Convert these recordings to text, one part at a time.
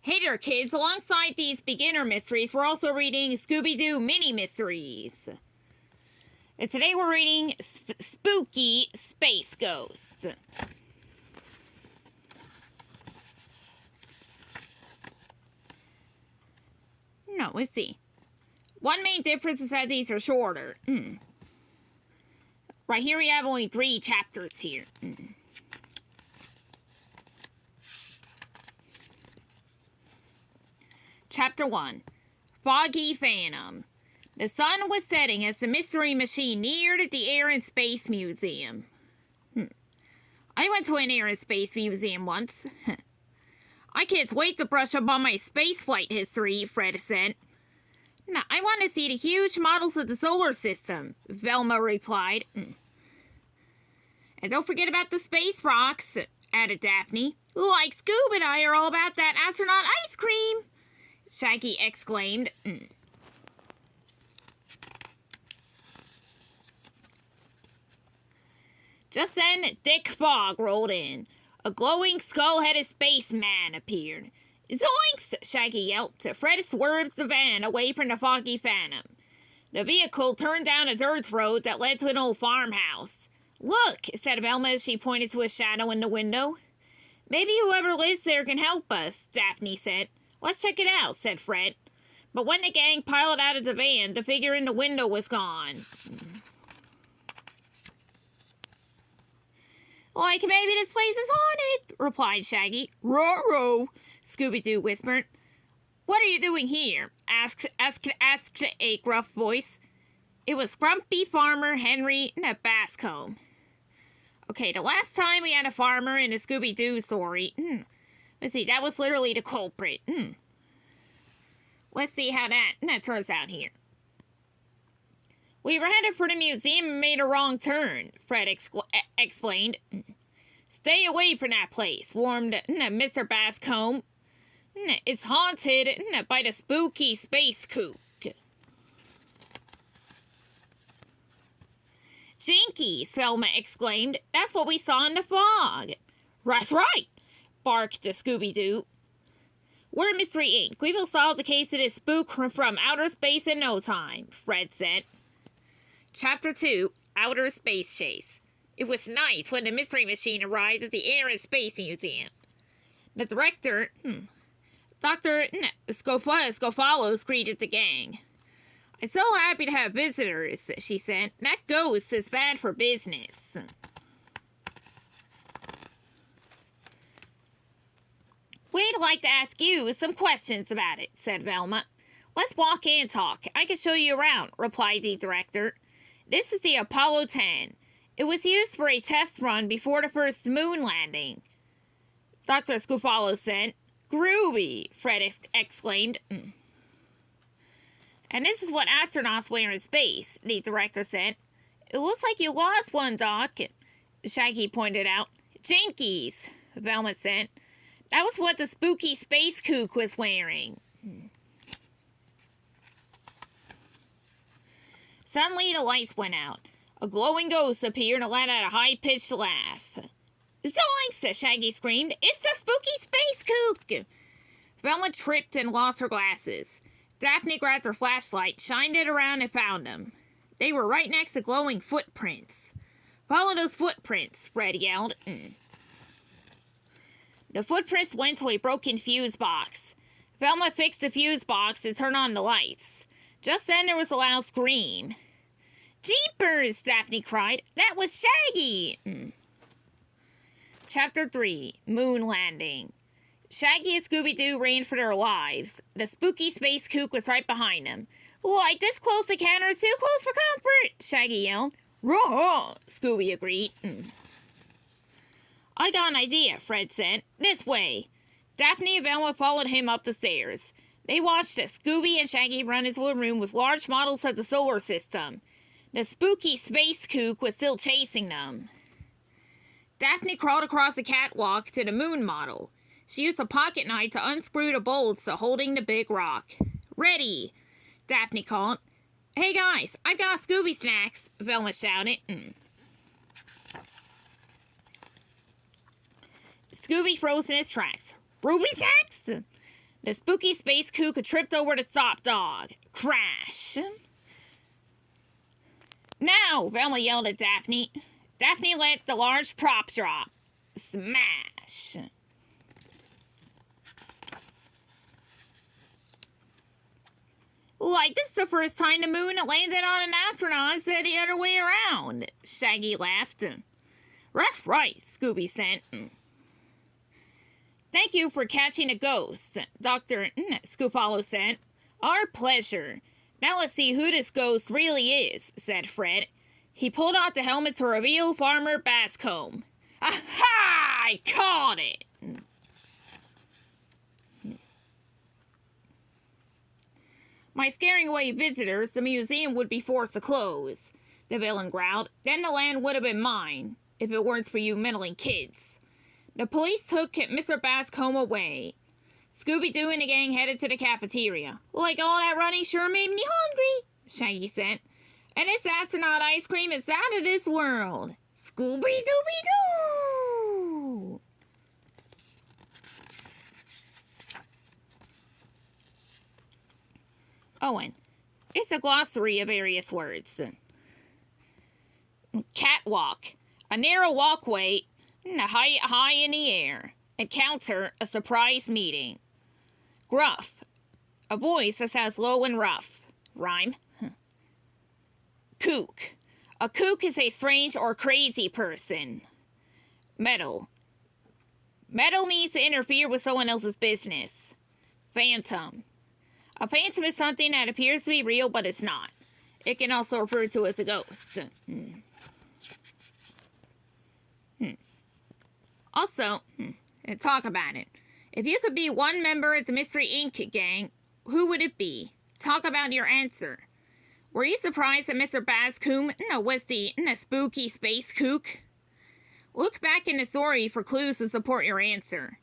Hey there, kids. Alongside these beginner mysteries, we're also reading Scooby-Doo mini mysteries. And today we're reading Spooky Space Ghosts. No, let's see. One main difference is that these are shorter. Right here we have only 3 chapters here. Chapter 1. Foggy Phantom. The sun was setting as the mystery machine neared the Air and Space Museum. I went to an Air and Space Museum once. I can't wait to brush up on my spaceflight history, Fred said. Now, I want to see the huge models of the solar system, Velma replied. And don't forget about the space rocks, added Daphne. Like Scoob and I are all about that astronaut ice cream, Shaggy exclaimed. Just then, Dick Fogg rolled in. A glowing, skull-headed spaceman appeared. Zoinks! Shaggy yelped. Fred swerved the van away from the Foggy Phantom. The vehicle turned down a dirt road that led to an old farmhouse. Look, said Velma as she pointed to a shadow in the window. Maybe whoever lives there can help us, Daphne said. Let's check it out, said Fred. But when the gang piled out of the van, the figure in the window was gone. Like maybe this place is haunted, replied Shaggy. Ruh-roh, Scooby-Doo whispered. What are you doing here? asked a gruff voice. It was Grumpy Farmer Henry Bascombe. Okay, the last time we had a farmer in a Scooby-Doo story, let's see, that was literally the culprit. Let's see how that turns out here. We were headed for the museum and made a wrong turn, Fred explained. Stay away from that place, warned Mr. Bascombe. It's haunted by the spooky space kook. Jinkies, Velma exclaimed. That's what we saw in the fog. That's right, barked the Scooby-Doo. We're Mystery Inc. We will solve the case of this spook from outer space in no time, Fred said. Chapter 2, Outer Space Chase. It was night when the mystery machine arrived at the Air and Space Museum. The director, Dr. Scofalos greeted the gang. I'm so happy to have visitors, she said. That ghost is bad for business. We'd like to ask you some questions about it, said Velma. Let's walk in and talk. I can show you around, replied the director. This is the Apollo 10. It was used for a test run before the first moon landing. Dr. Scofalos said. Groovy, Fred exclaimed. And this is what astronauts wear in space, the director said. It looks like you lost one, Doc, Shaggy pointed out. Jinkies, Velma said. That was what the spooky space kook was wearing. Suddenly the lights went out. A glowing ghost appeared and let out a high-pitched laugh. Zoinks! Shaggy screamed. It's the spooky space kook! Velma tripped and lost her glasses. Daphne grabbed her flashlight, shined it around, and found them. They were right next to glowing footprints. Follow those footprints, Fred yelled. The footprints went to a broken fuse box. Velma fixed the fuse box and turned on the lights. Just then there was a loud scream. Jeepers! Daphne cried. That was Shaggy! Chapter 3, Moon Landing. Shaggy and Scooby-Doo ran for their lives. The spooky space kook was right behind them. Like this close encounter is too close for comfort, Shaggy yelled. Raw! Scooby agreed. I got an idea, Fred said. This way. Daphne and Velma followed him up the stairs. They watched Scooby and Shaggy run into a room with large models of the solar system. The spooky space kook was still chasing them. Daphne crawled across the catwalk to the moon model. She used a pocket knife to unscrew the bolts holding the big rock. Ready, Daphne called. Hey guys, I've got Scooby snacks, Velma shouted. Scooby froze in his tracks. Ruby snacks? The spooky space kook tripped over the top dog. Crash. Now, Velma yelled at Daphne. Daphne let the large prop drop. Smash. Like this is the first time the moon landed on an astronaut instead of the other way around. Shaggy laughed. That's right, Scooby said. Thank you for catching a ghost, Dr. Scoopalo said. Our pleasure. Now let's see who this ghost really is, said Fred. He pulled out the helmet to reveal Farmer Bascombe. Aha! I caught it! By scaring away visitors, the museum would be forced to close, the villain growled. Then the land would have been mine, if it weren't for you meddling kids. The police took Mr. Bascombe away. Scooby-Doo and the gang headed to the cafeteria. Like all that running sure made me hungry, Shaggy said. And this astronaut ice cream is out of this world. Scooby-Dooby-Doo! Owen, it's a glossary of various words. Catwalk, a narrow walkway high in the air. Encounter, a surprise meeting. Gruff, a voice that sounds low and rough. Rhyme. Kook, a kook is a strange or crazy person. Meddle, meddle means to interfere with someone else's business. Phantom, a phantom is something that appears to be real but is not. It can also refer to as a ghost. Also, talk about it. If you could be one member of the Mystery Inc. gang, who would it be? Talk about your answer. Were you surprised that Mr. Bascombe was the spooky space kook? Look back in the story for clues to support your answer.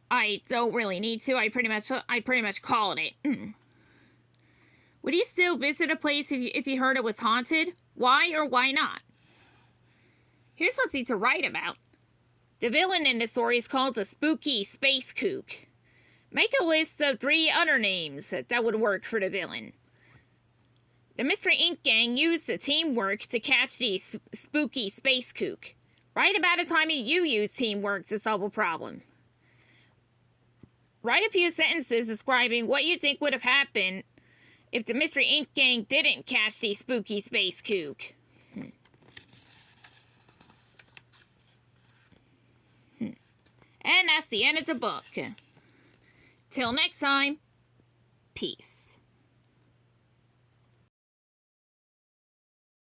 I don't really need to. I pretty much called it. Would you still visit a place if you heard it was haunted? Why or why not? Here's something to write about. The villain in the story is called the spooky space kook. Make a list of 3 other names that would work for the villain. The Mystery Inc. gang used the teamwork to catch the spooky space kook. Write about a time you used teamwork to solve a problem. Write a few sentences describing what you think would have happened if the Mystery Inc. gang didn't catch the spooky space kook. And that's the end of the book. Till next time, peace.